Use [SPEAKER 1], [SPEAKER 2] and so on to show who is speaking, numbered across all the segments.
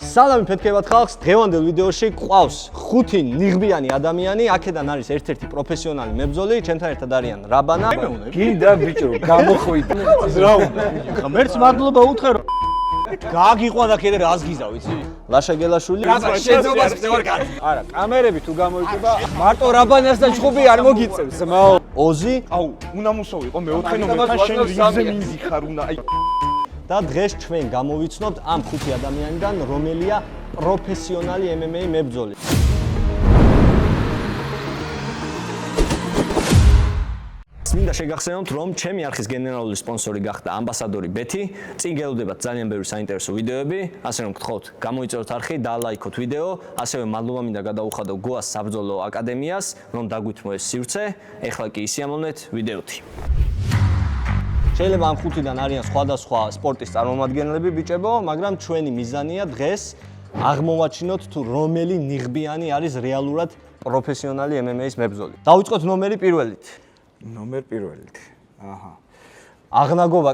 [SPEAKER 1] სალამი ფეთქებად ხალხს, დღევანდელ ვიდეოში გვყავს 5 ნიღბიანი ადამიანი, აქედან არის ერთ-ერთი პროფესიონალი მებრძოლი, ჩემთან ერთად არიან რაბანა.
[SPEAKER 2] გინდა ბიჭო, გამოხვიდე. რა უნდა? ღმერთს მადლობა უთხრა. გააგიყვა და კიდე რას გიზა, ვიცი?
[SPEAKER 1] ლაშა გელაშვილი.
[SPEAKER 2] შეძობას ვარ კაცი. არა, კამერები თუ გამოიწება, მარტო რაბანას და ჩხუბი არ მოგიწევს, მაო.
[SPEAKER 1] ოზი
[SPEAKER 3] აუ, უნდა მოსავიყო მეოთხე ნომერთან შენ რიგზე მინდიხარ უნდა. აი
[SPEAKER 1] და დღეს ჩვენ გამოვიცნობთ ამ 5 ადამიანიდან, რომელია პროფესიონალი MMA მებრძოლი. მინდა შეგახსენოთ, რომ ჩემი არხის გენერალური სპონსორი გახდა ამბასადორი ბეთი. წინ გელოდებათ ძალიან ბევრი საინტერესო ვიდეოები, ასე რომ გთხოვთ, გამოიწეროთ არხი და ლაიქოთ ვიდეო, ასევე მადლობა მინდა გადაუხადო გოას საბრძოლო აკადემიას, რომ დაგვითმო ეს სივრცე. ეხლა კი ისიამოვნეთ ვიდეოთი. შეიძლება ამ 5-დან არიან სხვადასხვა სპორტის წარმომადგენლები ბიჭებო, მაგრამ ჩვენი მიზანია დღეს აღმოვაჩინოთ თუ რომელი ნიღბიანი არის რეალურად პროფესიონალი MMA-ის მებრძოლი. დავიწყოთ ნომერი პირველით.
[SPEAKER 3] ნომერ პირველით. აჰა.
[SPEAKER 1] აღნაგობა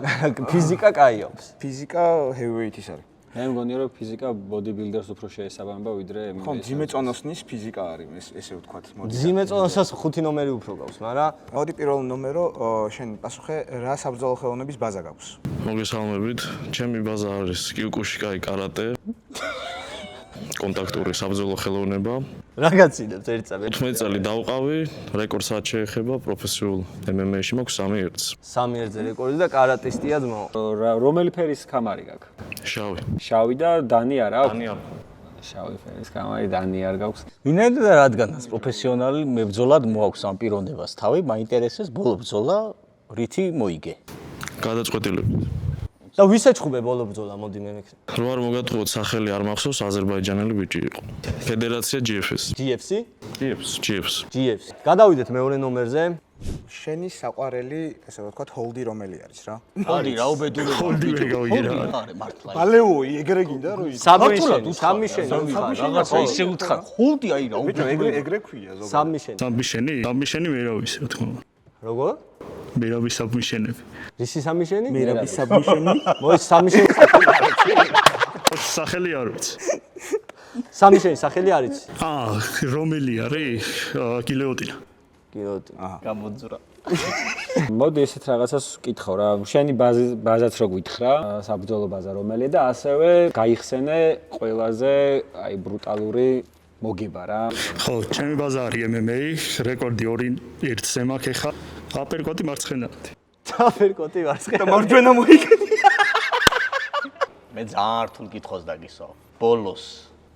[SPEAKER 1] ფიზიკა კაიობს.
[SPEAKER 3] ფიზიკა heavyweight-ის არის.
[SPEAKER 2] მე მგონია რომ ფიზიკა bodybuilder-ს უფრო შეესაბამება ვიდრე MMA-ს.
[SPEAKER 3] ხო, ძიმე წონოსნის ფიზიკა არის, ესე ვთქვათ.
[SPEAKER 1] ძიმე წონოსაც 5 ნომერი უფრო გაქვს, მაგრამ
[SPEAKER 3] მოდი პირველ ნომერო შენ პასუხე რა საბრძოლო ხელოვნების ბაზა გაქვს?
[SPEAKER 4] მოგესალმებით. ჩემი ბაზა არის კიუკუშიკაი კარატე. კონტაქტური საბრძოლო ხელოვნება.
[SPEAKER 1] რა გაცინებს ერთ წამით?
[SPEAKER 4] 15 წელი დავყავი, რეკორდსაც შეეხება პროფესიულ MMA-ში მაქვს 3 ერთს.
[SPEAKER 1] 3 ერთზე რეკორდი და კარატისტია ძმაო.
[SPEAKER 2] რომელი ფერის კამარი გაქვს?
[SPEAKER 4] შავი.
[SPEAKER 2] შავი და დანი არა აქვს?
[SPEAKER 4] დანი არა.
[SPEAKER 2] შავი ფერის კამარი, დანი არ გაქვს.
[SPEAKER 5] ვინაიდან და რადგანაც პროფესიონალი მებრძოლად მოაქვს ამ პიროვნებას თავი, მაინტერესებს ბოლო ბრძოლა რითი მოიგე.
[SPEAKER 4] გადაწყვეტილებით.
[SPEAKER 1] და ვის ეჩხუბე ბოლო ბრძოლა, მოდი მე მეკრე.
[SPEAKER 4] რო არ მოგატყუოთ სახელი არ მახსოვს, აზერბაიჯანელი ბიჭი იყო. ფედერაცია GFS.
[SPEAKER 1] GFC?
[SPEAKER 4] GFS.
[SPEAKER 1] გადავიდეთ მეორე ნომერზე.
[SPEAKER 3] შენი საყვარელი, ესე ვთქვათ, holdi რომელი არის რა?
[SPEAKER 5] არის რა უბედური.
[SPEAKER 4] Holdi ვერ გავიგე რა.
[SPEAKER 5] არის მართლა.
[SPEAKER 3] ბალეოი, ეგრე გინდა რო ის.
[SPEAKER 1] სამიშენი.
[SPEAKER 5] რაღაცა ისე უთხარ. ჰოლდი აი რა
[SPEAKER 3] ბიჭო,
[SPEAKER 5] უბედური.
[SPEAKER 3] ეგრე ქვია ზოგადად.
[SPEAKER 1] სამიშენი.
[SPEAKER 4] სამიშენი ვერავის რა თქმა უნდა.
[SPEAKER 1] როგორ?
[SPEAKER 4] ვერავის სამიშენები.
[SPEAKER 1] რისი სამიშენი?
[SPEAKER 3] მერაბის საბიშენი.
[SPEAKER 1] მოი სამიშენი.
[SPEAKER 4] სახელი არ ვიცი.
[SPEAKER 1] სამიშენი სახელი არის?
[SPEAKER 4] რომელი არის? გილეოტინა.
[SPEAKER 1] გიოდი.
[SPEAKER 5] გამოძრა.
[SPEAKER 2] მოდი ესეთ რაღაცას ვკითხო რა. შენი ბაზაც რო გითხრა, საბრძოლო ბაზა რომელია და ასევე გაიხსენე ყველაზე აი ბრუტალური მოგება რა.
[SPEAKER 4] ხო, ჩემი ბაზა არის MMA, რეკორდი 2-1-ზე მაქვს ეხლა. აპერკოტი მარცხენადი.
[SPEAKER 1] დაფერკოტი მარცხენა.
[SPEAKER 3] მარჯვენა მოიგე.
[SPEAKER 5] მე ძალიან რთულ კითხვას დაგისვავ. ბოლოს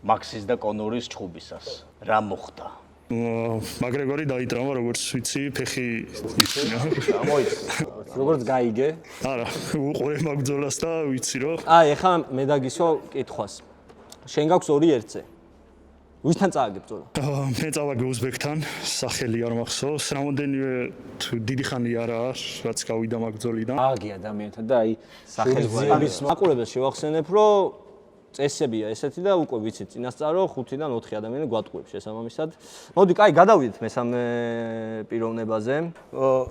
[SPEAKER 5] მაქსის და კონორის ჩხუბისას რა მოხდა?
[SPEAKER 4] მაგრეგორი დაიტრამა, როგორც ვიცი, ფეხი ისინა.
[SPEAKER 2] როგორც გაიგე?
[SPEAKER 4] არა, უყურე მაგძოლას და ვიცი რომ
[SPEAKER 1] აი, ეხლა მე დაგისვავ კითხვას. შენ გაქვს 2-1-ზე. ვისთან წააგებ ბრძოლა?
[SPEAKER 4] მე წავაგე უზბეკთან, სახელი არ მახსოვს, რამოდენიმე დიდი ხანი არაა, რაც გავიდა მაგძოლიდან.
[SPEAKER 2] აგი ადამიანთან და აი
[SPEAKER 1] სახელმწიფოს მაყურებელს შევახსენებ, რომ წესებია ესეთი და უკვე ვიცით წინასწარო 5-დან 4 ადამიანი გვატყუებს შესაბამისად. მოდი, კაი, გადავიდეთ მესამე პიროვნებაზე.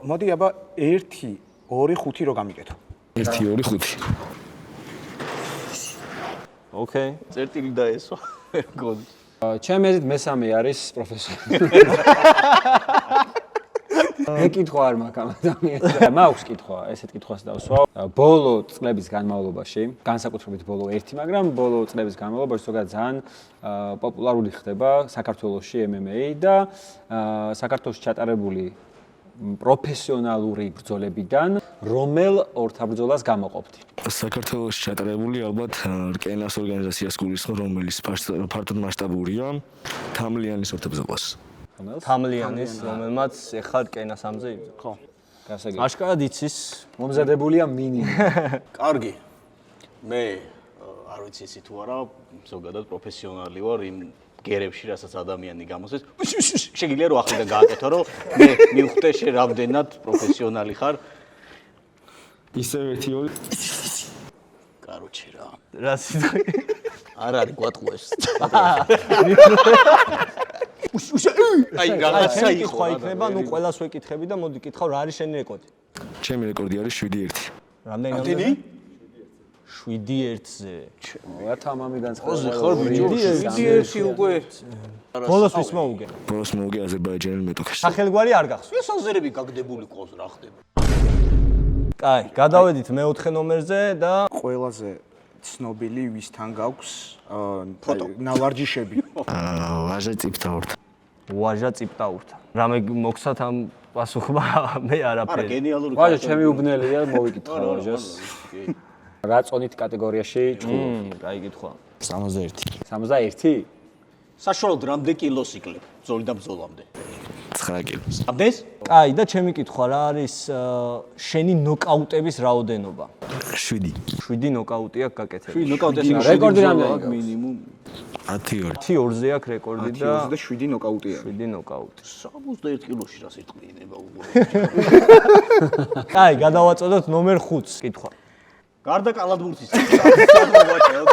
[SPEAKER 3] მოდი აბა 1 2 5 რო გამიკეთო.
[SPEAKER 4] 1 2 5.
[SPEAKER 1] ოკეი.
[SPEAKER 5] წერტილი დაესვა. გონი.
[SPEAKER 2] ჩემი აზრით მესამე არის პროფესიონალი. მე კითხვა არ მაქვს ამ ადამიანს. მაქვს კითხვა, ესეთ კითხვას დავსვავ. ბოლო წლების განმავლობაში, განსაკუთრებით ბოლო 1, მაგრამ ბოლო წლების განმავლობაში ზოგადად ძალიან პოპულარული ხდება საქართველოში MMA და საქართველოში ჩატარებული პროფესიონალური ბრძოლებიდან რომელ ორთაბრძოლას გამოყოფთ?
[SPEAKER 4] საქართველოში ჩატარებული ალბათ რკენას ორგანიზაციას გულისხმობ, რომელიც ფართოდ მასშტაბურია, თამლიანის ორთაბრძოლას.
[SPEAKER 1] თამლიანის, რომელმაც ეხლა რკენას ამზე იბრძვა.
[SPEAKER 2] ხო. გასაგებია.
[SPEAKER 1] აშკარად იცის.
[SPEAKER 2] მომზადებულია მინიმუმ.
[SPEAKER 5] კარგი. მე არ ვიცი ისი თუ არა, ზოგადად პროფესიონალი ვარ იმ გერებში, რასაც ადამიანი გამოსვეს. შეგიძლია რომ ახლა გააკეთო, რომ მე მივხვდე შენ რამდენად პროფესიონალი ხარ.
[SPEAKER 4] ისევ 1-2.
[SPEAKER 5] კაროჩე რა.
[SPEAKER 1] რა სიტყვი?
[SPEAKER 5] არ არის გვატყუეს. აი რაღაცა იყო.
[SPEAKER 1] ხო იქნება, ნუ ყველას ვეკითხები და მოდი კითხავ, რა არის შენი რეკორდი?
[SPEAKER 4] ჩემი რეკორდი არის 7-1.
[SPEAKER 1] რამდენი? 7-1-ზე.
[SPEAKER 2] რა მამი განცხადა.
[SPEAKER 5] ოზე ხარ ბიჭო, 7-1 უკვე.
[SPEAKER 1] ბოლოს ვის მოუგე?
[SPEAKER 6] ბოლოს მოუგე აზერბაიჯანელ მეტოქეს.
[SPEAKER 1] სახელგვარი არ გახსოვს.
[SPEAKER 5] ეს აზერები გაგდებული ყავს რა ხდება.
[SPEAKER 1] კაი, გადავედით მეოთხე ნომერზე და
[SPEAKER 3] ყველაზე ცნობილი ვისთან გაქვს ნავარჯიშები.
[SPEAKER 6] ვაჟა წიფთაურთ.
[SPEAKER 1] ვაჟა წიპტაურთან. რამე მოგცათ ამ პასუხმა მე
[SPEAKER 5] არა,
[SPEAKER 1] არაფერი.
[SPEAKER 5] გენიალური.
[SPEAKER 2] ვაჟა ჩემი უბნელია, მოვიკითხა ვაჟას. რა წონით კატეგორიაში ჭკუა?
[SPEAKER 1] კაი კითხვა.
[SPEAKER 6] 61.
[SPEAKER 2] 61?
[SPEAKER 5] საშუალოდ რამდენი კილოს იკლებ? ბრძოლიდან ბრძოლამდე.
[SPEAKER 6] 9 კილოს.
[SPEAKER 5] ამდენს?
[SPEAKER 1] კაი, და ჩემი კითხვა რა არის შენი ნოკაუტების რაოდენობა?
[SPEAKER 6] 7.
[SPEAKER 1] 7 ნოკაუტი აქვს გაკეთებული.
[SPEAKER 5] ნოკაუტი ეს
[SPEAKER 2] რეკორდი რამდენი გაქვს?
[SPEAKER 5] მინიმუმ
[SPEAKER 6] 10-2.
[SPEAKER 1] 10-2-ზე აქვს რეკორდი და
[SPEAKER 3] 7 ნოკაუტია.
[SPEAKER 1] 7 ნოკაუტი.
[SPEAKER 5] 61 კილოში რას იტყვინება უბრალოდ.
[SPEAKER 1] კაი, გადავაწოდოთ ნომერ 5-ს კითხვა.
[SPEAKER 5] გარდა კალათბურთის საერთოდ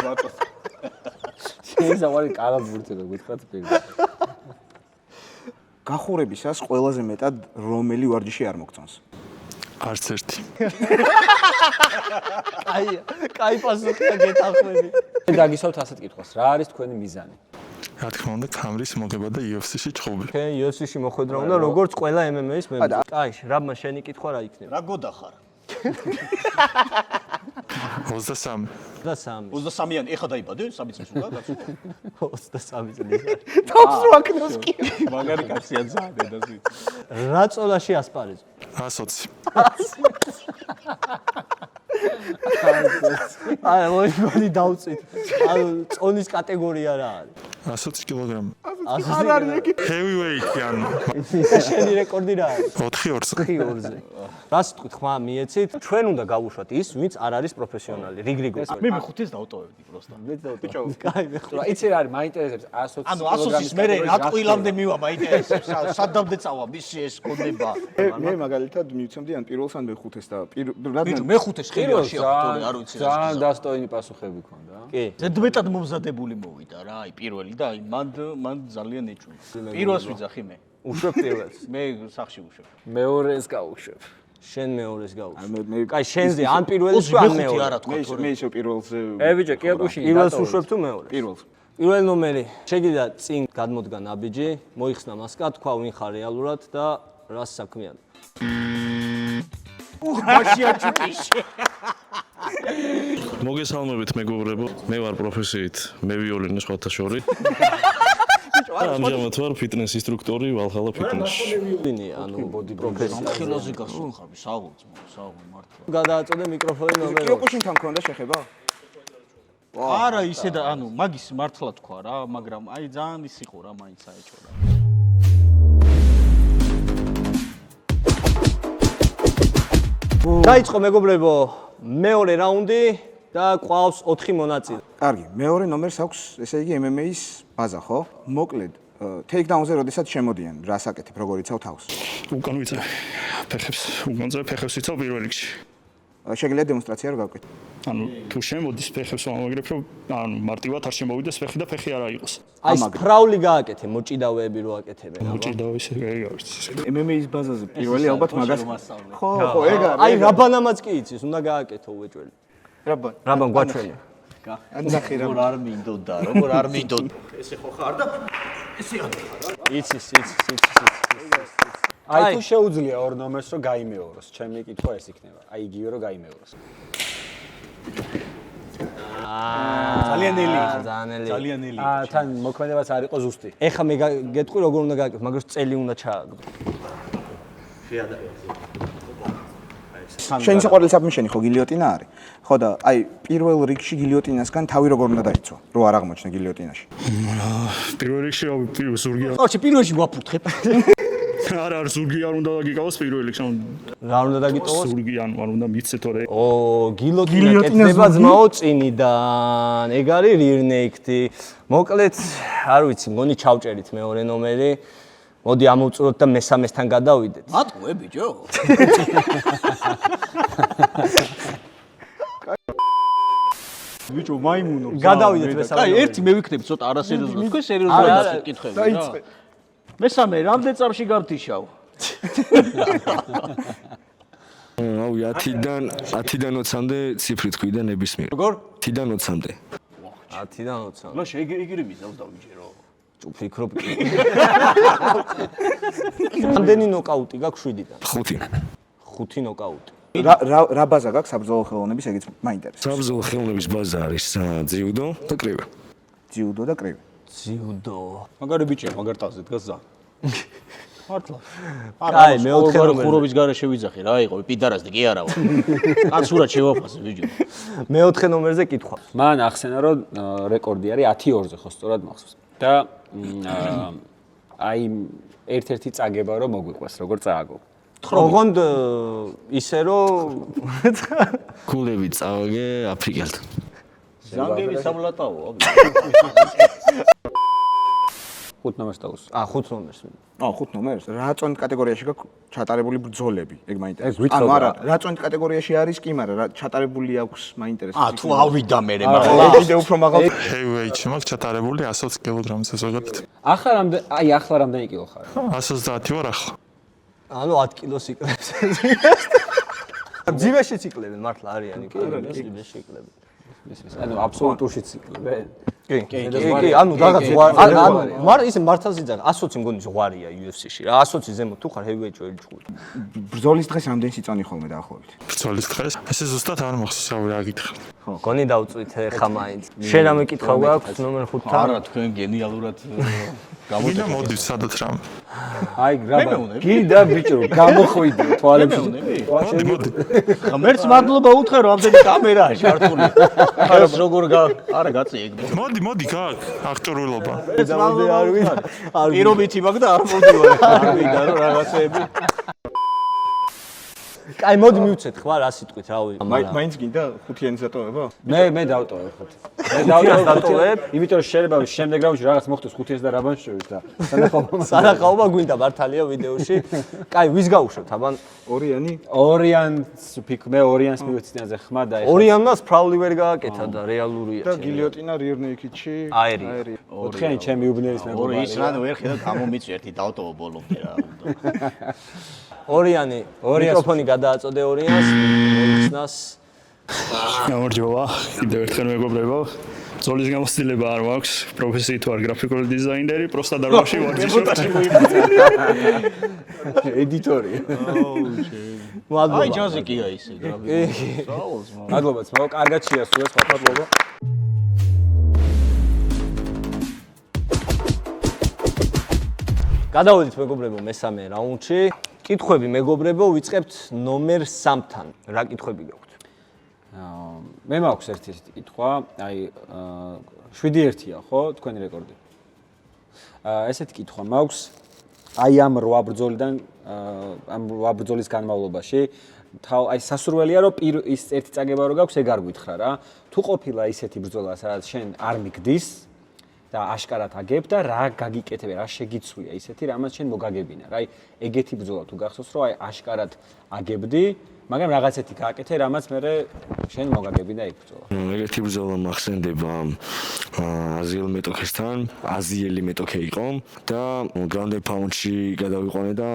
[SPEAKER 5] ბატონო.
[SPEAKER 2] შეიძლება კალათბურთი რო გითხრათ პირდაპირ.
[SPEAKER 3] გახურებისას ყველაზე მეტად რომელი ვარჯიში არ მოგწონს?
[SPEAKER 6] არც ერთი.
[SPEAKER 1] კაი პასუხია გეთანხმები.
[SPEAKER 2] დაგისვათ ასეთ კითხვას, რა არის თქვენი მიზანი?
[SPEAKER 6] რა თქმა უნდა, კამრის მოგება და UFC-ში ჭხობი.
[SPEAKER 1] თქვენ UFC-ში მოხვედრა უნდა როგორც ყველა MMA-ის მემბერი. კაი, რაბმა შენი კითხვა რა იქნება?
[SPEAKER 5] რა გოდა ხარ?
[SPEAKER 6] 23.
[SPEAKER 1] და 3.
[SPEAKER 5] 23-იანი, ეხა დაიბადე, 3 წლის უკან კაცო.
[SPEAKER 1] 23 წელი.
[SPEAKER 3] თავს რო აკნოს კი.
[SPEAKER 5] მაგარი კაცია ძალიან დედასი.
[SPEAKER 1] რა წოლაში ასპარეზო?
[SPEAKER 6] 120.
[SPEAKER 1] აი, მოიგონი დავწით. ანუ წონის კატეგორია რა არის?
[SPEAKER 6] 120 კილოგრამი.
[SPEAKER 3] არ არის ეგ.
[SPEAKER 6] Heavyweight-ი ანუ
[SPEAKER 1] შენი რეკორდი რა არის?
[SPEAKER 6] 4-2-ზე.
[SPEAKER 1] 4-2-ზე. რა სიტყვით ხმა მიეცით? ჩვენ უნდა გავუშვათ ის, ვინც არ არის პროფესიონალი, რიგრიგოს.
[SPEAKER 5] მე მეხუთეს დავტოვებდი პროსტა.
[SPEAKER 3] ბიჭო,
[SPEAKER 1] კაი, მე
[SPEAKER 2] რა იცი რა არის, მაინტერესებს 120
[SPEAKER 5] ანუ ასოსის მე რა ტყილამდე მივა მაინტერესებს, სადამდე წავა მისი ეს გონება.
[SPEAKER 3] მე მაგალითად მივცემდი ან პირველს ან მეხუთეს და
[SPEAKER 5] ბიჭო,
[SPEAKER 3] რადგან
[SPEAKER 5] მეხუთეს ხილაში ავტორი არ ვიცი რა.
[SPEAKER 2] ძალიან დასტოინი პასუხები ქონდა.
[SPEAKER 1] კი.
[SPEAKER 5] ზედმეტად მომზადებული მოვიდა რა, აი პირველი და აი მან ძალიან ეჭვი. პირველს ვიძახი მე.
[SPEAKER 1] უშვებ პირველს.
[SPEAKER 5] მე სახში ვუშვებ.
[SPEAKER 2] მეორეს გავუშვებ.
[SPEAKER 1] შენ მეორეს გავუშვ.
[SPEAKER 3] მე
[SPEAKER 1] კაი, შენზე ან პირველი თუ ან მეორე.
[SPEAKER 5] არა თქვა თორე.
[SPEAKER 3] მე ისე პირველზე
[SPEAKER 2] ბიჭო, კი აკუში.
[SPEAKER 1] პირველს უშვებ თუ მეორეს?
[SPEAKER 3] პირველს.
[SPEAKER 1] პირველი ნომერი. შეგიძლია წინ გადმოდგა ნაბიჯი, მოიხსნა მასკა, თქვა ვინ ხარ რეალურად და რას საქმეა.
[SPEAKER 5] მაშია ჩუკიში.
[SPEAKER 7] მოგესალმებით მეგობრებო, მე ვარ პროფესიით მევიოლინე სხვათა შორის. ამჟამად ვარ ფიტნეს ინსტრუქტორი ვალჰალა ფიტნესში.
[SPEAKER 1] ვინი, ანუ ბოდი პროფესია.
[SPEAKER 5] ხილაზე გასულ ხარ, საღოლ მართლა.
[SPEAKER 1] გადააწოდე მიკროფონი ნომერი.
[SPEAKER 3] კიოკუშინთან მქონდა შეხება?
[SPEAKER 5] არა, ისე და ანუ მაგის მართლა თქვა რა, მაგრამ აი ძალიან ის იყო რა, მაინც საეჭვო რა.
[SPEAKER 1] დაიწყო მეგობრებო, მეორე რაუნდი და ყავს 4 მონაწილე.
[SPEAKER 3] კარგი, მეორე ნომერს აქვს, ესე იგი MMA-ის ბაზა, ხო? მოკლედ, ტეიქდაუნზე როდესაც შემოდიან, რას აკეთებ, როგორ იცავ თავს?
[SPEAKER 7] უკან ვიწევ ფეხებს, უკანზე ფეხებს ვიცავ პირველ რიგში.
[SPEAKER 3] შეგიძლია დემონსტრაცია რო გავკეთო.
[SPEAKER 7] ანუ თუ შემოდის ფეხებს ვამაგრებ, რომ ანუ მარტივად არ შემოვიდეს ფეხი და ფეხი არა იყოს.
[SPEAKER 1] აი სპრაული გააკეთე, მოჭიდავეები რო აკეთებენ.
[SPEAKER 7] მოჭიდავ ისე არის.
[SPEAKER 3] MMA-ის ბაზაზე პირველი ალბათ მაგას. ხო, ეგ არის.
[SPEAKER 1] აი რაბანამაც კი იცის, უნდა გააკეთო უეჭველი.
[SPEAKER 3] რაბან.
[SPEAKER 1] რაბან გვაჩვენე.
[SPEAKER 3] ანახი რა.
[SPEAKER 5] როგორ არ მინდოდა, როგორ არ მინდოდა. ესე ხო ხარ და ესე არ ხარ.
[SPEAKER 1] იცის.
[SPEAKER 2] აი თუ შეუძლია ორ ნომერს რო გაიმეოროს, ჩემი კითხვა ეს იქნება. აი იგივე რო გაიმეოროს.
[SPEAKER 5] ძალიან ელი.
[SPEAKER 1] ძალიან ელი.
[SPEAKER 5] ძალიან ელი.
[SPEAKER 2] თან მოქმედებაც არ იყო ზუსტი.
[SPEAKER 1] ეხა მე გეტყვი როგორ უნდა გააკეთო, მაგრამ წელი უნდა ჩააგდო.
[SPEAKER 3] შენი საყვარელი საბმიშენი ხო გილიოტინა არის? ხო და აი პირველ რიგში გილიოტინასგან თავი როგორ უნდა დაიცვა, რო არ აღმოჩნდა გილიოტინაში?
[SPEAKER 7] პირველ რიგში ზურგი
[SPEAKER 5] ხორჩი პირველში ვაფურთხებ.
[SPEAKER 7] არა ზურგი არ უნდა გიკავოს პირველ რიგში, ანუ
[SPEAKER 1] რა უნდა დაგიტოვოს?
[SPEAKER 7] ზურგი ანუ არ უნდა მიცე თორე.
[SPEAKER 1] გილოტინა კეთდება ძმაო წინიდან. ეგ არის rirneikti. მოკლედ, არ ვიცი, მგონი ჩავჭერით მეორე ნომერი. მოდი ამოვწუროთ და მესამესთან გადავიდეთ.
[SPEAKER 5] მატყუე ბიჭო. ბიჭო მაიმუნო.
[SPEAKER 1] გადავიდეთ მესამე.
[SPEAKER 5] აი ერთი მე ვიქნები ცოტა არასერიოზულად. თქვენ სერიოზულად კითხები რა.
[SPEAKER 3] დაიწყე.
[SPEAKER 5] მესამე რამდენ წამში გამთიშავ?
[SPEAKER 8] რავი 10-დან 20-მდე ციფრი თქვი და ნებისმიერ.
[SPEAKER 5] როგორ?
[SPEAKER 8] 10-დან 20-მდე.
[SPEAKER 1] 10-დან 20.
[SPEAKER 5] ლა შეიგერი მიზავს დავიჯერო.
[SPEAKER 1] ვფიქრობ კი. რამდენი ნოკაუტი გაქვს 7-დან?
[SPEAKER 8] 5.
[SPEAKER 1] 5 ნოკაუტი.
[SPEAKER 3] რა ბაზა გაქვს საბრძოლო ხელოვნების, ეგეც მაინტერესებს.
[SPEAKER 8] საბრძოლო ხელოვნების ბაზა არის ძიუდო და კრივე.
[SPEAKER 3] ძიუდო და კრივე.
[SPEAKER 1] ძიუდო.
[SPEAKER 5] მაგარი ბიჭია, მაგარ ტალზე დგას ზა. მართლა.
[SPEAKER 1] კაი, მეოთხე ნომერზე.
[SPEAKER 5] ხურობის გარეშე ვიძახი რა იყო, პიდარასდი კი არა ვარ. კაცურად შევაფასე ბიჭო.
[SPEAKER 1] მეოთხე ნომერზე კითხვა.
[SPEAKER 2] მან ახსენა რომ რეკორდი არის 10-2-ზე ხო სწორად მახსოვს. და აი ერთ-ერთი წაგება რომ მოგვიყვეს, როგორ წააგო.
[SPEAKER 1] ოღონდ ისე რომ
[SPEAKER 8] გულები წავაგე აფრიკელთან.
[SPEAKER 5] ზანგები საბლატაოა.
[SPEAKER 2] 5 ნომერს დაუს.
[SPEAKER 1] 5 ნომერს.
[SPEAKER 3] 5 ნომერს. რა წონით კატეგორიაში გაქვს ჩატარებული ბრძოლები? ეგ მაინტერესებს.
[SPEAKER 2] ვითხრობ
[SPEAKER 3] ანუ არა,
[SPEAKER 2] რა.
[SPEAKER 3] რა წონით კატეგორიაში არის კი, მაგრამ რა ჩატარებული აქვს მაინტერესებს.
[SPEAKER 5] თუ ავიდა მე
[SPEAKER 3] კიდე უფრო მაღალ.
[SPEAKER 6] heavyweight-ში მაქვს ჩატარებული 120 კილოგრამზე ზოგადად.
[SPEAKER 2] ახლა რამდენი კილო ხარ?
[SPEAKER 6] 130 ვარ ახლა.
[SPEAKER 1] ანუ 10 კილოს იკლებს. ძიმეშიც იკლებს მართლა არიანი კი, ძიმეში იკლებს.
[SPEAKER 2] ანუ აბსოლუტურში ციკლები.
[SPEAKER 1] კი, ანუ რაღაც მაგრამ ისე მართალს იძახ 120 მგონი ზღვარია UFC-ში რა 120 ზემოთ თუ ხარ heavyweight-ში ვერ ჭყვი.
[SPEAKER 3] ბრძოლის დღეს რამდენი სიწონი ხოლმე დაახლოებით?
[SPEAKER 6] ბრძოლის დღეს ესე ზუსტად არ მახსოვს რავი რა გითხრა.
[SPEAKER 1] გონი დავწვით ხა მაინც. შენ რა მეკითხვა გვაქვს ნომერ 5-თან?
[SPEAKER 5] არა, თქვენ გენიალურად
[SPEAKER 6] ვინა მოდის სადაც რამ.
[SPEAKER 2] აი გრაბა. გიდა ბიჭო, გამოხვიდე თვალებში.
[SPEAKER 6] მოდი.
[SPEAKER 5] ღმერთს მადლობა უთხრე რომ ამდენი კამერაა ჩართული. ხარს როგორ არა გაწიეგდე.
[SPEAKER 6] მოდი გაკ აქტორულობა.
[SPEAKER 5] პირობითი მაგ და არ მოდივარ. არ ვიდა რომ რაღაცეები.
[SPEAKER 1] კაი, მოდი მივცეთ ხმა რა სიტყვით, რავი.
[SPEAKER 3] მაინც გინდა 5-იანის დატოვება?
[SPEAKER 2] მე დავტოვებ 5. მე დავტოვებ, იმიტომ რომ შეიძლება შემდეგ რაუნდში რაღაც მოხდეს 5-ის და რაბანს შორის და
[SPEAKER 1] სანახაობა გვინდა მართალია ვიდეოში. კაი, ვის გავუშვებთ აბან?
[SPEAKER 3] ორიანი?
[SPEAKER 2] ორიანს მე ორიანს მივეცინაზე ხმა და ეხლა
[SPEAKER 1] ორიანს ფრაული ვერ გააკეთა და რეალურია.
[SPEAKER 3] და გილიოტინა rear naked-ში
[SPEAKER 1] აერი.
[SPEAKER 2] 4-იანი ჩემი უბნერის
[SPEAKER 5] ორი
[SPEAKER 2] მეგობარი.
[SPEAKER 5] ის რა ვერ ხედავ გამომიწვი დავტოვო ბოლომდე რა უნდა.
[SPEAKER 1] ორიანი მიკროფონი გადააწოდე ორიანს, მოიხსნას.
[SPEAKER 7] გამარჯობა, კიდევ ერთხელ მეგობრებო. ბრძოლის გამოცდილება არ მაქვს, პროფესიით ვარ გრაფიკული დიზაინერი, პროსტა დარბაზში ვარჯიშობ.
[SPEAKER 2] ედიტორი.
[SPEAKER 1] მადლობა.
[SPEAKER 5] აი ჯაზიკია ისე გრაფიკული. საულს მო.
[SPEAKER 2] მადლობა, ძმაო, კარგად შეასრულეს მადლობა.
[SPEAKER 1] გადავედით მეგობრებო მესამე რაუნდში. კითხვები მეგობრებო, ვიწყებთ ნომერ 3-თან. რა კითხვები გაქვთ?
[SPEAKER 2] მე მაქვს ერთი ესეთი კითხვა, აი 7-1-ია ხო, თქვენი რეკორდი. ესეთი კითხვა მაქვს, აი ამ 8 ბრძოლიდან, ამ 8 ბრძოლის განმავლობაში, აი სასურველია რომ ის ერთი წაგება რო გაქვს, ეგ არ გითხრა რა. თუ ყოფილა ისეთი ბრძოლა, სადაც შენ არ მიგდის და აშკარად აგებ და რა გაგიკეთებ, რა შეგიცვლია ისეთი, რამაც შენ მოგაგებინა. რა, აი ეგეთი ბრძოლა თუ გახსოვს, რომ აი აშკარად აგებდი, მაგრამ რაღაცეთი გააკეთე, რამაც მე შენ მოგაგებინა ეგ ბრძოლა.
[SPEAKER 8] ეგეთი ბრძოლა მახსენდება აზიელ მეტოქესთან, აზიელი მეტოქე იყო და გრანდ პაუნდში გადავიყვანე და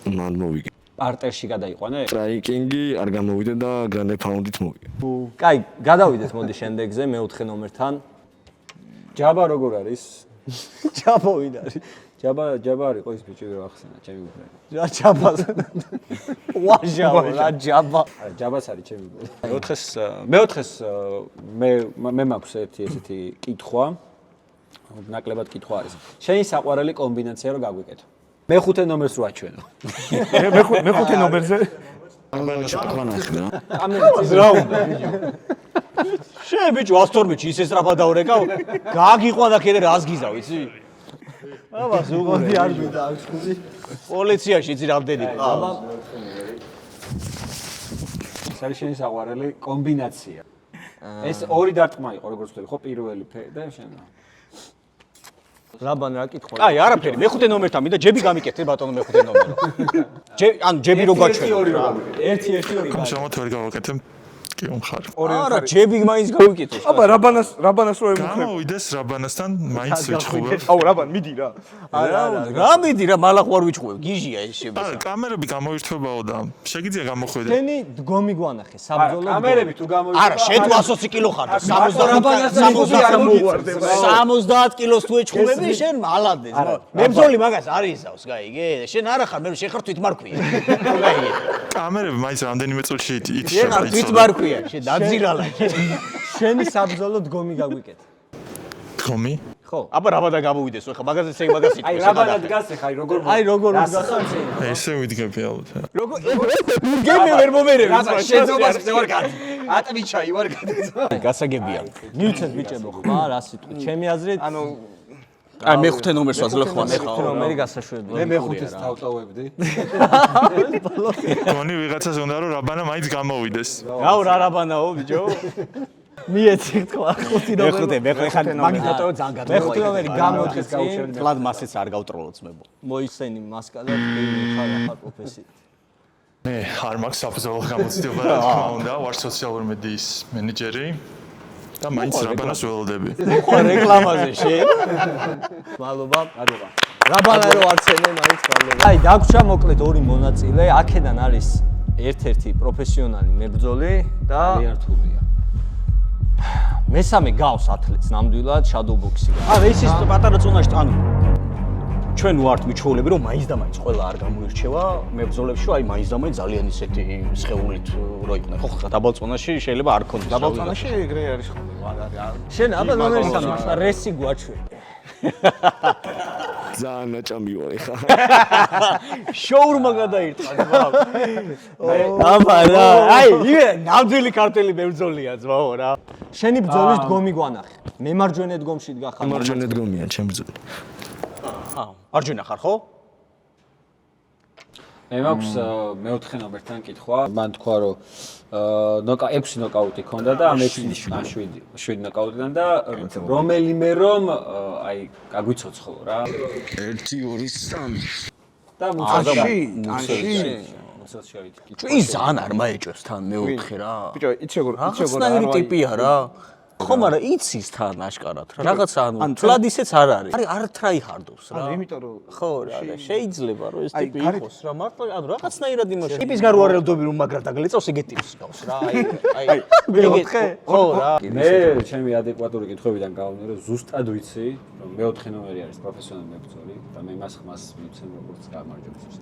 [SPEAKER 8] მან მოვიგე.
[SPEAKER 2] პარტერში გადაიყვანე?
[SPEAKER 8] ტრაიკინგი არ გამოვიდა და გრანდ პაუნდით მოვიგე.
[SPEAKER 1] კაი, გადავიდეთ მოდი შემდეგზე მეოთხე ნომერთან.
[SPEAKER 2] ჯაბა როგორ არის?
[SPEAKER 1] ჯაბა ვინ არის?
[SPEAKER 2] ჯაბა არ იყო ის ბიჭი რომ ახსენა ჩემი უბრალოდ.
[SPEAKER 1] რა ჯაბას? რა ჯაბა?
[SPEAKER 2] ჯაბას არის ჩემი უბრალოდ. მეოთხეს მე მაქვს ერთი ესეთი კითხვა. ნაკლებად კითხვა არის. შენი საყვარელი კომბინაცია რო გაგვიკეთო. მე-5 ნომერს რო აჩვენო.
[SPEAKER 3] მე-5 ნომერზე
[SPEAKER 2] რა უნდა?
[SPEAKER 5] შენ ბიჭო 112-ში ისე სწრაფად დავრეკავ, გააგიყვან და კიდე რას გიზავ, იცი? აბა ზუგოდი არ გვიდა აქვს ხუდი. პოლიციაში იცი რამდენი ყავს?
[SPEAKER 2] ეს არის შენი საყვარელი კომბინაცია. ეს ორი დარტყმა იყო, როგორც ვთქვი, ხო, პირველი და შენ.
[SPEAKER 1] რაბან რა კითხვა?
[SPEAKER 5] აი, არაფერი, მე-5 ნომერთან მინდა ჯები გამიკეთე ბატონო მე-5 ნომერო. ანუ ჯები რო გაჩვენო.
[SPEAKER 2] ერთი.
[SPEAKER 6] შემოთ ვერ გავაკეთებ. კი უმხარ.
[SPEAKER 5] არა, ჯები მაინც გავიკეთოს.
[SPEAKER 3] აბა რაბანას რო ემუხებ.
[SPEAKER 6] გამოვიდეს რაბანასთან მაინც ვიჩხუბებ.
[SPEAKER 3] აუ რაბან მიდი რა.
[SPEAKER 5] რა მიდი რა მალახ ვარ ვიჩხუბებ. გიჟია ეს
[SPEAKER 6] არა,
[SPEAKER 5] შებისა.
[SPEAKER 6] კამერები გამოირთვებაო და შეგიძლია გამოხვიდე.
[SPEAKER 1] შენი დგომი გვანახე საბრძოლო.
[SPEAKER 2] კამერები თუ გამოვიდა.
[SPEAKER 5] არა, შენ თუ 120 კილო ხარ და 70 კილოს თუ ეჩხუბები, შენ მალადეს. მებრძოლი მაგას არ იზავს, გაიგე? შენ არა ხარ, მე შეხარ თვითმარქვია. გაიგე?
[SPEAKER 6] კამერები მაინც რამდენიმე წუთში
[SPEAKER 5] შეხარ თვითმარქვია, შენ დაძირალა.
[SPEAKER 1] შენი საბრძოლო დგომი გაგვიკეთ.
[SPEAKER 6] დგომი?
[SPEAKER 1] ხო.
[SPEAKER 5] აბა რაბადა გამოვიდეს, ხო მაგაზე ესე მაგას იტყვის.
[SPEAKER 2] აი რაბანად გასე ხაი როგორ
[SPEAKER 1] როგორ გახარ?
[SPEAKER 6] ესე ვიდგები ალბათ.
[SPEAKER 5] როგორ გემე ვერ მომერები.
[SPEAKER 2] შეძობას ვარ გადი. ატმიჩაი ვარ გადი.
[SPEAKER 5] გასაგებია.
[SPEAKER 1] მივცეთ ბიჭებო, ხმა რა სიტყვით. ჩემი აზრით,
[SPEAKER 5] აი მეხუთე ნომერს ვაძლევ ხმას ხა.
[SPEAKER 1] ნომერი გასაშვებია.
[SPEAKER 2] მე მეხუთეს თავწოვებდი.
[SPEAKER 6] გონი ვიღაცას უნდა რომ რაბანა მაინც გამოვიდეს.
[SPEAKER 5] გაუ რა რაბანაო ბიჭო.
[SPEAKER 1] მიეცი თქვა ხუთი ნომერი.
[SPEAKER 5] მეხუთე ხარ მაგითო ძალიან გადმოვა.
[SPEAKER 1] მეხუთე ნომერი გამოდის წინ.
[SPEAKER 5] კლად მასეც არ გავტროლო ძმებო.
[SPEAKER 1] მოიხსენი მასკა და ხარ ახალ პროფესია.
[SPEAKER 6] მე არ მაქვს საბრძოლო გამოცდილება რა თქმა უნდა, ვარ სოციალური მედიის მენეჯერი და მაინც რაბანას ველოდები.
[SPEAKER 5] ხო რეკლამაზე შენ.
[SPEAKER 1] მადლობა. რაბანა რო არცენე მაინც მადლობა. აი დაგვრჩა მოკლედ ორი მონაწილე, აქედან არის ერთ-ერთი პროფესიონალი მებრძოლი და
[SPEAKER 2] რთულია.
[SPEAKER 1] მესამე გავს ათლეტს ნამდვილად შადოუბოქსი.
[SPEAKER 5] არა ის პატარა წონაში ანუ ჩვენ ვართ მიჩვეულები რომ მაინც და მაინც ყველა არ გამოირჩევა მებრძოლებში აი მაინც და მაინც ძალიან ისეთი სხეულით რო იყვნენ ხო ხა დაბალწონაში შეიძლება არ ქონდეს
[SPEAKER 3] დაბალწონაში ეგრე არის ხოლმე
[SPEAKER 1] შენ აბა ნომერი 3 რესი გვაჩვენე
[SPEAKER 8] ძალიან ნაჭამი ვარ ეხა.
[SPEAKER 5] შოურმა გადაირტყა ძმაო. აბა რა აი იმე ნამდვილი ქართული მებრძოლია ძმაო რა.
[SPEAKER 1] შენი ბრძოლის დგომი გვანახე. მემარჯვენე დგომში დგახარ.
[SPEAKER 8] მარჯვენა დგომია ჩემ ბრძოლი.
[SPEAKER 5] მარჯვენა ხარ ხო?
[SPEAKER 2] მე მაქვს მეოთხე ნომერთან კითხვა. მან თქვა რომ 6 ნოკაუტი ქონდა და ამ 7 ნოკაუტიდან და რომელიმე რომ აი გაგვიცოცხლო რა.
[SPEAKER 8] 1 2 3
[SPEAKER 2] და
[SPEAKER 5] მუცელში ის ძალიან არ მაეჭვებს თან მეოთხე რა.
[SPEAKER 3] ბიჭო იცი როგორ
[SPEAKER 5] რაღაცნაირი ტიპია რა. ხო, მაგრამ იცის თან აშკარად რა. რაღაცა ანუ თლად ისეც არ არის. არ ტრაიჰარდობს რა.
[SPEAKER 3] იმიტომ რომ
[SPEAKER 5] ხო რა, შეიძლება რომ ეს ტიპი იყოს რა. მარტო ანუ რაღაცნაირად იმაში. ტიპის გარო არ ელოდები რომ მაგრად დაგლეწავს ეგეთ ტიპს გავს რა. აი მეოთხე. ხო რა.
[SPEAKER 2] მე ჩემი ადეკვატური კითხვებიდან გავვნე რომ ზუსტად ვიცი რომ მეოთხე ნომერი არის პროფესიონალი მებრძოლი და მე მას ხმას მივცემ როგორც გამარჯვებას.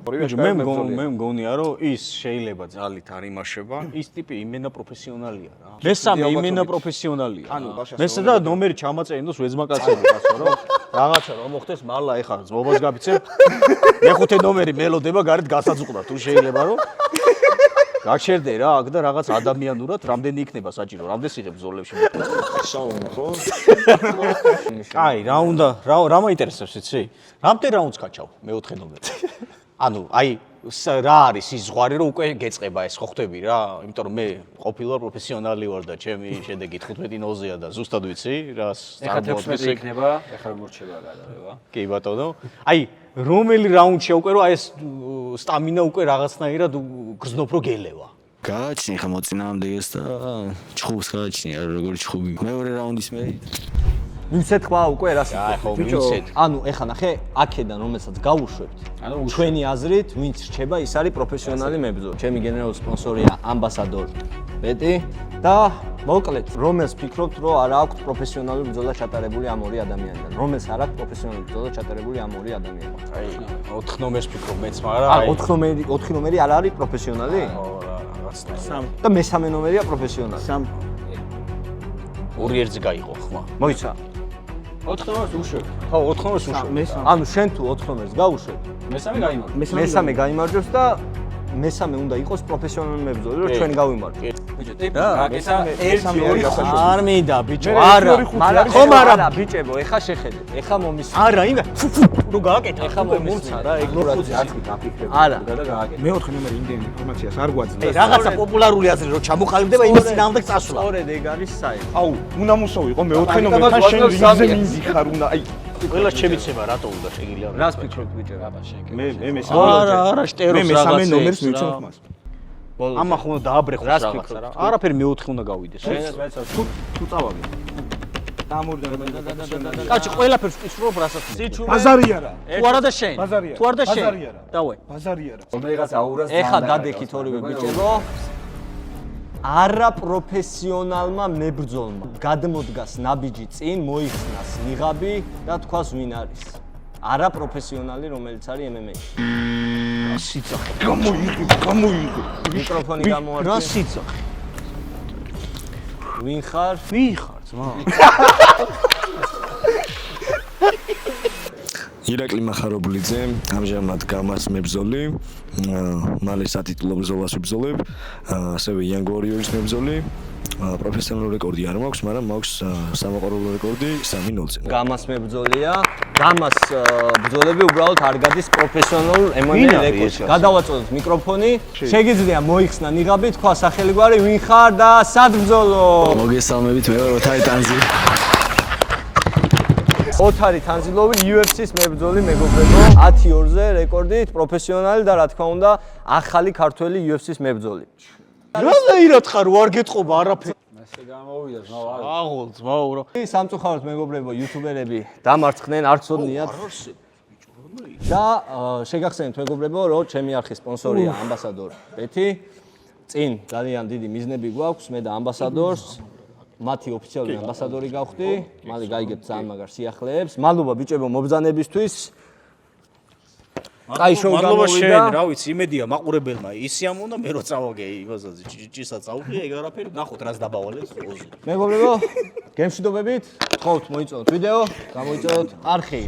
[SPEAKER 5] მე მგონია რომ ის შეიძლება ძალით არ იმაშება. ის ტიპი იმენა პროფესიონალია რა. მესამე იმენა პროფესიონალია. ანუ მესა და ნომერი ჩამაწერინოს ვეძმაკაცები გასო რომ რაღაცა რომ მოხდეს მალა ეხა ზმობას გაფიცებ. მეხუთე ნომერი მელოდება გარეთ გასაძუყდა თუ შეიძლება რომ გაჩერდე რა აქ და რაღაც ადამიანურად რამდენი იქნება საჭირო რამდენს იღებ ბრძოლებში
[SPEAKER 8] შაუნი ხო?
[SPEAKER 5] აი რა უნდა რა მაინტერესებს იცი? რამდენ რაუნდს გაჩავ მეოთხე ნომერში? ანუ აი რა არის ის ზღვარი რომ უკვე გეწყება ეს ხო ხვდები რა იმიტომ რომ მე ყოფილვარ პროფესიონალი ვარ და ჩემი შედეგი 15-0-ია და ზუსტად ვიცი რას
[SPEAKER 2] წარმოადგენს იქნება ეხლა მორჩება გადაღება
[SPEAKER 5] კი ბატონო აი რომელი რაუნდშია უკვე რომ აი ეს სტამინა უკვე რაღაცნაირად გრძნობ რო გელევა
[SPEAKER 8] გააჩნი ხა მოწინააღმდეგეს და ჩხუბს გააჩნი არა როგორი ჩხუბი მეორე რაუნდის მე
[SPEAKER 1] მივცეთ ხმა უკვე რას
[SPEAKER 5] აი ხო მივცეთ
[SPEAKER 1] ანუ ეხა ნახე აქედან რომელსაც გავუშვებთ ჩვენი აზრით ვინც რჩება ის არის პროფესიონალი მებრძოლი ჩემი გენერალური სპონსორია ამბასადორ ბეტი და მოკლედ რომელს ფიქრობთ რომ არ აქვს პროფესიონალური ბრძოლა ჩატარებული ამ ორი ადამიანიდან რომელს არ აქვს პროფესიონალური ბრძოლა ჩატარებული ამ ორი ადამიანიდან
[SPEAKER 5] აი 4 ნომერს ფიქრობ მეც მაგრამ აი
[SPEAKER 1] 4 ნომერი არ არის პროფესიონალი
[SPEAKER 5] ხო რა რაღაცნაირად
[SPEAKER 1] და მესამე ნომერია პროფესიონალი
[SPEAKER 5] 3 ორი ერთზე გაიყო ხმა
[SPEAKER 1] მოიცა
[SPEAKER 2] 4 ნომერს უშვებ
[SPEAKER 5] ხო 4 ნომერს უშვებ
[SPEAKER 1] ანუ შენ თუ 4 ნომერს გაუშვებ
[SPEAKER 2] მესამე გაიმარჯვებს
[SPEAKER 1] მესამე გაიმარჯვებს და მესამე უნდა იყოს პროფესიონალი მებრძოლი რომ ჩვენ გავიმარჯვოთ
[SPEAKER 2] ბიჭო ტიპი აკეთა 1 2
[SPEAKER 5] არ მინდა ბიჭო არა
[SPEAKER 1] ხო მაგრამ ბიჭებო ეხა შეხედეთ ეხა მომის
[SPEAKER 5] არა იმა რო გააკეთა
[SPEAKER 1] ეხა მომისა რა ეგ რა არა
[SPEAKER 3] მეოთხე ნომერი იმდენ ინფორმაციას არ გვაძლევს
[SPEAKER 5] რაღაცა პოპულარული აზრი რო ჩამოყალიბდება იმის წინააღმდეგ წასვლა
[SPEAKER 1] სწორედ ეგ არის საი
[SPEAKER 3] აუ უნდა მოსავიყო მეოთხე ნომერთან შენ რიგზე მინდიხარ უნდა აი
[SPEAKER 5] ყველა შემიცემა რატო უნდა შეგიძლია
[SPEAKER 1] რას ფიქრობთ ბიჭო
[SPEAKER 3] მე
[SPEAKER 5] არა არა შტეროს რაღაცა
[SPEAKER 3] მე მესამე ნომერს მივცემ ხმას
[SPEAKER 1] ბოლოს.
[SPEAKER 5] ამან ხომ დააბრეხოს
[SPEAKER 1] რას
[SPEAKER 5] რაღაცა
[SPEAKER 1] ფიქრობ?
[SPEAKER 5] რა. არაფერი მეოთხე უნდა გავიდეს.
[SPEAKER 3] თუ წავაგე.
[SPEAKER 5] კაცი ყველაფერს ვკითხულობ რასაც სიჩუმე.
[SPEAKER 3] ბაზარი არა.
[SPEAKER 5] თუ არა და შენ.
[SPEAKER 3] ბაზარი არა.
[SPEAKER 5] თუ არა და შენ.
[SPEAKER 3] ბაზარი არა.
[SPEAKER 5] დავაი.
[SPEAKER 3] ბაზარი არა.
[SPEAKER 2] რომელიღაც აურას
[SPEAKER 1] ეხა დადექით ორივე ბიჭებო. არაპროფესიონალმა მებრძოლმა გადმოდგას ნაბიჯი წინ, მოიხსნას ნიღაბი და თქვას ვინ არის. არაპროფესიონალი, რომელიც არის MMA-ში.
[SPEAKER 5] სიცოცხლე.
[SPEAKER 3] გამოიგო.
[SPEAKER 1] მიკროფონი გამოართი.
[SPEAKER 5] რა სიცოცხლე.
[SPEAKER 1] ვინ ხარ?
[SPEAKER 5] ვინ ხარ ძმა?
[SPEAKER 8] ირაკლი მახარობლიძე, ამჟამად გამას მებრძოლი, მალე სატიტულო ბრძოლას ვიბრძოლებ, ასევე Young Warriors მებრძოლი. პროფესიონალური რეკორდი არ მაქვს, მაგრამ მაქვს სამოყვარულო რეკორდი 3-0-ზე.
[SPEAKER 1] გამას მებრძოლია. გამას ბრძოლები უბრალოდ არ გადის პროფესიონალ MMA რეკორდში. გადავაწოდოთ მიკროფონი. შეგიძლია მოიხსნა ნიღაბი, თქვა სახელგვარი, ვინ ხარ და სად ბრძოლო?
[SPEAKER 8] მოგესალმებით, მე ვარ ოთარი ტანზი.
[SPEAKER 1] ოთარი თანზილოვი UFC-ს მებრძოლი მეგობრებო 10-2-ზე რეკორდით პროფესიონალი და რა თქმა უნდა ახალი ქართველი UFC-ს მებრძოლი.
[SPEAKER 5] რაზეირად ხარ ვარ გეტყობა არაფერი.
[SPEAKER 2] ესე გამოვიდა ძმა.
[SPEAKER 5] აღულ ძმაო რა.
[SPEAKER 1] სამწუხაროდ მეგობრებო იუთუბერები დამარცხდნენ არ ცოდნიათ და შეგახსენებთ მეგობრებო რომ ჩემი არხის სპონსორია ამბასადორ ბეთი წინ ძალიან დიდი მიზნები გვაქვს მე და ამბასადორს მათი ოფიციალური ამბასადორი გავხდი მალე გაიგებთ ძალიან მაგარ სიახლეებს მადლობა ბიჭებო მობრძანებისთვის აი შოუ
[SPEAKER 5] მადლობა შენ
[SPEAKER 1] გამოვიდა
[SPEAKER 5] რა ვიცი იმედია მაყურებელმა ისიამ უნდა მე რო წავაგე იმასაც ჭიჭისა წავყი ეგ არაფერი ნახოთ რას დაბავალეს ოზი
[SPEAKER 1] მეგობრებო გემშვიდობებით თხოვთ მოიწონოთ ვიდეო გამოიწონოთ არხი